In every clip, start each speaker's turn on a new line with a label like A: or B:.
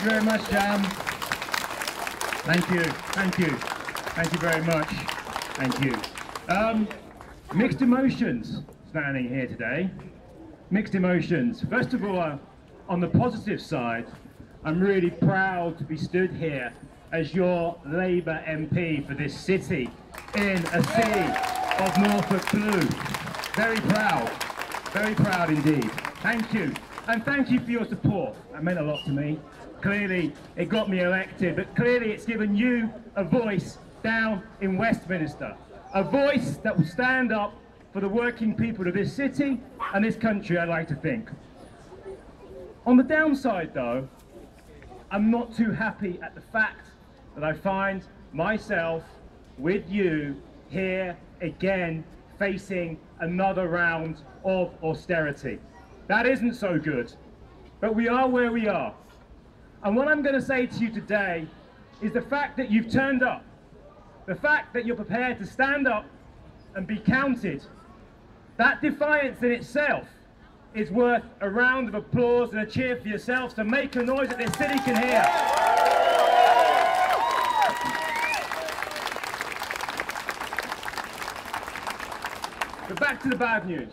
A: you very much, Jam. Thank you, thank you. Thank you very much. Thank you. Mixed emotions standing here today. Mixed emotions. First of all, on the positive side, I'm really proud to be stood here as your Labour MP for this city in a sea of Norfolk blue. Very proud indeed. Thank you. And thank you for your support. That meant a lot to me. Clearly, it got me elected, but clearly it's given you a voice down in Westminster. A voice that will stand up for the working people of this city and this country, I'd like to think. On the downside, though, I'm not too happy at the fact that I find myself with you here again facing another round of austerity. That isn't so good, but we are where we are. And what I'm going to say to you today is the fact that you've turned up, the fact that you're prepared to stand up and be counted, that defiance in itself is worth a round of applause and a cheer for yourselves to make a noise that this city can hear. But back to the bad news.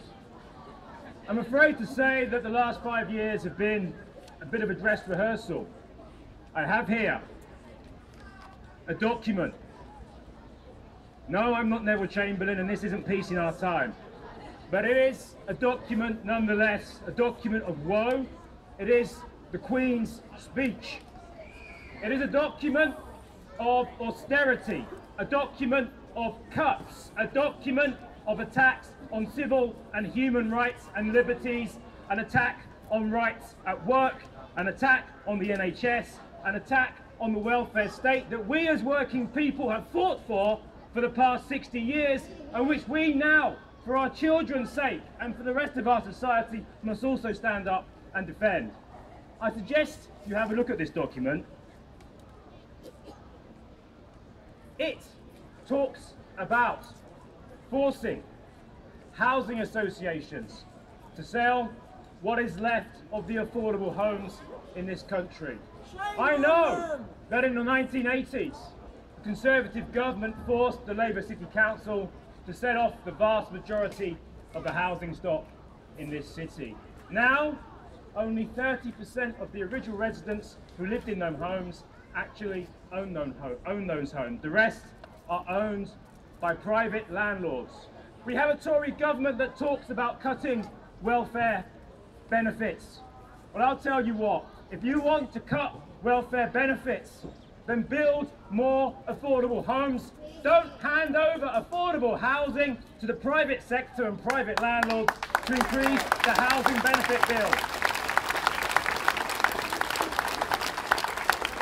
A: I'm afraid to say that the last 5 years have been a bit of a dress rehearsal. I have here a document. No, I'm not Neville Chamberlain, and this isn't Peace in Our Time. But it is a document, nonetheless, a document of woe. It is the Queen's speech. It is a document of austerity, a document of cuts, a document of attacks on civil and human rights and liberties, an attack on rights at work, an attack on the NHS, an attack on the welfare state that we as working people have fought for the past 60 years, and which we now, for our children's sake and for the rest of our society, must also stand up and defend. I suggest you have a look at this document. It talks about forcing housing associations to sell what is left of the affordable homes in this country. I know that in the 1980s, the Conservative government forced the Labour City Council to set off the vast majority of the housing stock in this city. Now, only 30% of the original residents who lived in those homes actually own those homes. The rest are owned by private landlords. We have a Tory government that talks about cutting welfare benefits. Well, I'll tell you what, if you want to cut welfare benefits, then build more affordable homes. Don't hand over affordable housing to the private sector and private landlords to increase the housing benefit bill.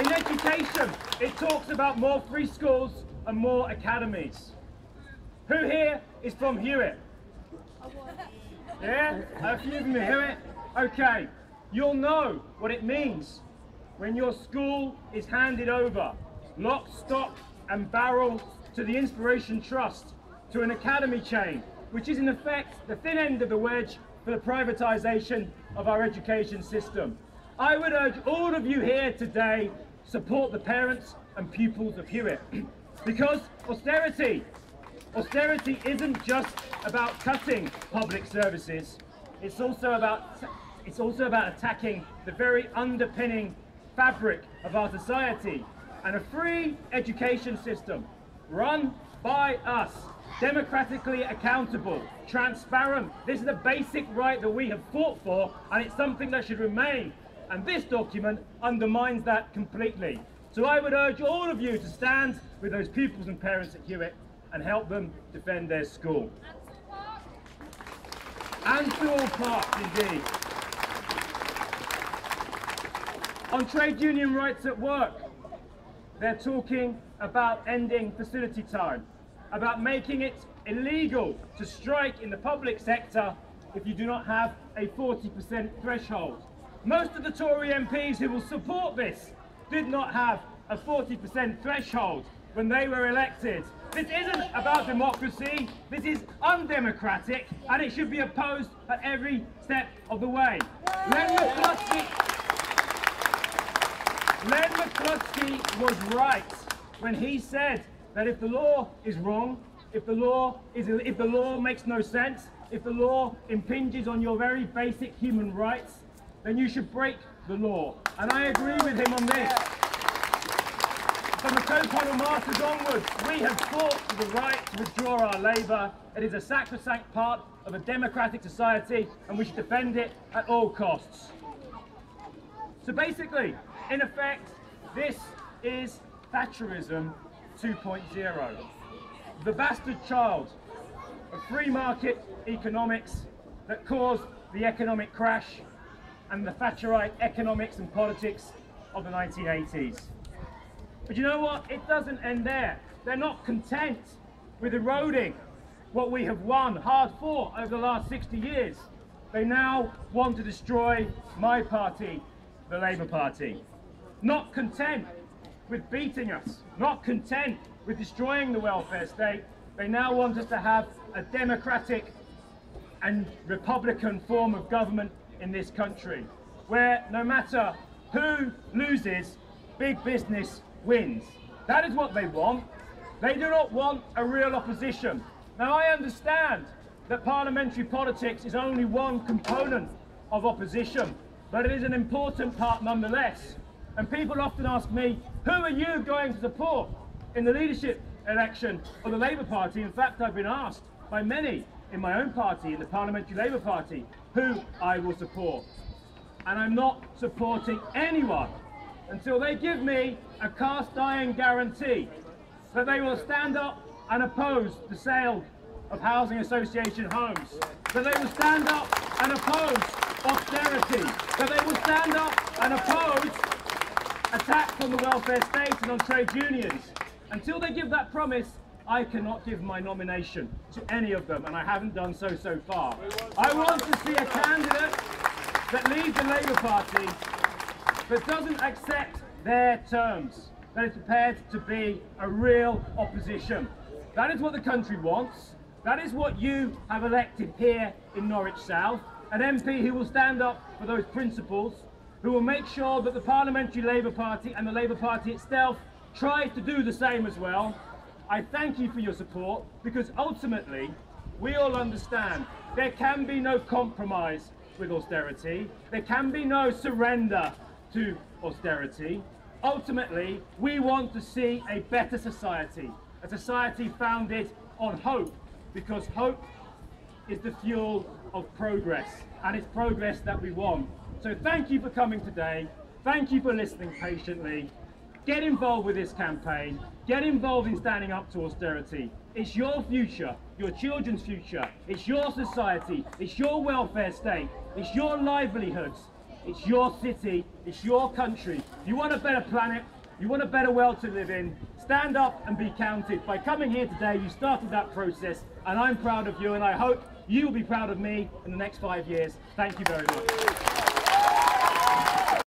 A: In education, it talks about more free schools and more academies. Who here is from Hewitt? Yeah? A few of you Hewitt? Okay. You'll know what it means when your school is handed over, lock, stock and barrel, to the Inspiration Trust, to an academy chain, which is in effect the thin end of the wedge for the privatisation of our education system. I would urge all of you here today support the parents and pupils of Hewitt, because austerity isn't just about cutting public services. It's also about attacking the very underpinning fabric of our society, and a free education system run by us, democratically accountable, transparent. This is a basic right that we have fought for, and it's something that should remain, and this document undermines that completely. So I would urge all of you to stand with those pupils and parents at Hewitt and help them defend their school. And to all parts, indeed. On trade union rights at work, they're talking about ending facility time, about making it illegal to strike in the public sector if you do not have a 40% threshold. Most of the Tory MPs who will support this did not have a 40% threshold when they were elected. This isn't about democracy, this is undemocratic, and it should be opposed at every step of the way. When Len McCluskey was right when he said that if the law is wrong, if the law makes no sense, if the law impinges on your very basic human rights, then you should break the law. And I agree with him on this. From the co-colonel masters onwards, we have fought for the right to withdraw our labour. It is a sacrosanct part of a democratic society, and we should defend it at all costs. So basically, in effect, this is Thatcherism 2.0. The bastard child of free market economics that caused the economic crash and the Thatcherite economics and politics of the 1980s. But you know what? It doesn't end there. They're not content with eroding what we have won hard fought over the last 60 years. They now want to destroy my party, the Labour Party. Not content with beating us, not content with destroying the welfare state, they now want us to have a democratic and republican form of government in this country, where no matter who loses, big business wins. That is what they want. They do not want a real opposition. Now, I understand that parliamentary politics is only one component of opposition, but it is an important part nonetheless. And people often ask me, who are you going to support in the leadership election of the Labour Party? In fact, I've been asked by many in my own party, in the Parliamentary Labour Party, who I will support. And I'm not supporting anyone until they give me a cast-iron guarantee that they will stand up and oppose the sale of housing association homes, that they will stand up and oppose austerity, that they will stand up and oppose attacks on the welfare state and on trade unions. Until they give that promise, I cannot give my nomination to any of them, and I haven't done so far. I want to see a candidate that leads the Labour Party that doesn't accept their terms, that is prepared to be a real opposition. That is what the country wants. That is what you have elected here in Norwich South, an MP who will stand up for those principles, who will make sure that the Parliamentary Labour Party and the Labour Party itself tries to do the same as well. I thank you for your support, because ultimately we all understand there can be no compromise with austerity, there can be no surrender to austerity. Ultimately, we want to see a better society, a society founded on hope, because hope is the fuel of progress, and it's progress that we want. So thank you for coming today, thank you for listening patiently. Get involved with this campaign, get involved in standing up to austerity. It's your future, your children's future, it's your society, it's your welfare state, it's your livelihoods, it's your city, it's your country. You want a better planet, you want a better world to live in, stand up and be counted. By coming here today, you started that process, and I'm proud of you, and I hope you will be proud of me in the next 5 years. Thank you very much.